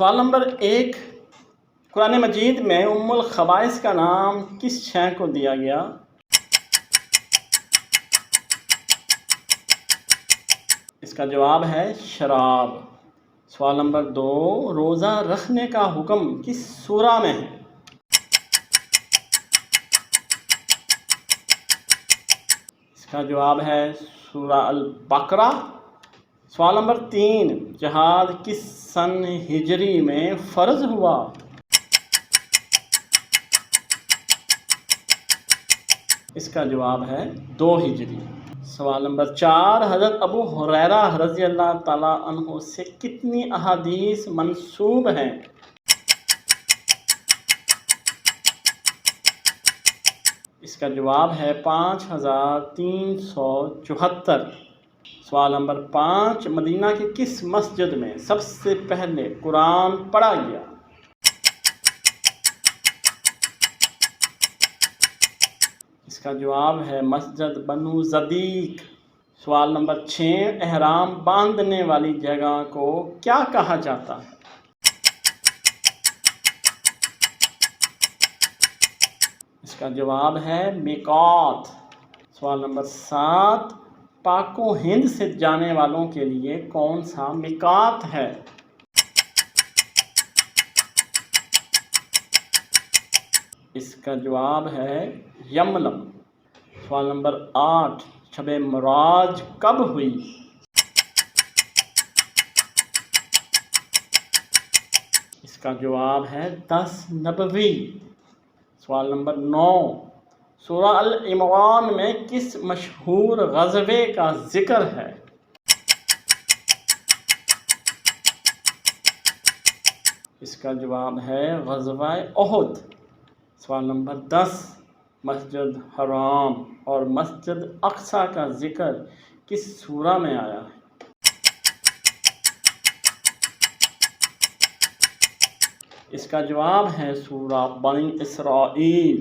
سوال نمبر 1، قرآن مجید میں ام الخبائث کا نام کس شے کو دیا گیا؟ اس کا جواب ہے شراب۔ سوال نمبر 2، روزہ رکھنے کا حکم کس سورہ میں ہے؟ اس کا جواب ہے سورہ البقرہ۔ سوال نمبر 3، جہاد کس سن ہجری میں فرض ہوا؟ اس کا جواب ہے 2 ہجری۔ سوال نمبر 4، حضرت ابو ہریرہ رضی اللہ تعالیٰ عنہ سے کتنی احادیث منسوب ہیں؟ اس کا جواب ہے 5374۔ سوال نمبر 5، مدینہ کی کس مسجد میں سب سے پہلے قرآن پڑھا گیا؟ اس کا جواب ہے مسجد بنو صدیق۔ سوال نمبر 6، احرام باندھنے والی جگہ کو کیا کہا جاتا ہے؟ اس کا جواب ہے میقات۔ سوال نمبر 7، پاک و ہند سے جانے والوں کے لیے کون سا میقات ہے؟ اس کا جواب ہے یملم۔ سوال نمبر 8، شب معراج کب ہوئی؟ اس کا جواب ہے 10 نبوی۔ سوال نمبر 9، سورہ العمران میں کس مشہور غزوے کا ذکر ہے؟ اس کا جواب ہے غزوہ احد۔ سوال نمبر 10، مسجد حرام اور مسجد اقصی کا ذکر کس سورہ میں آیا ہے؟ اس کا جواب ہے سورہ بنی اسرائیل۔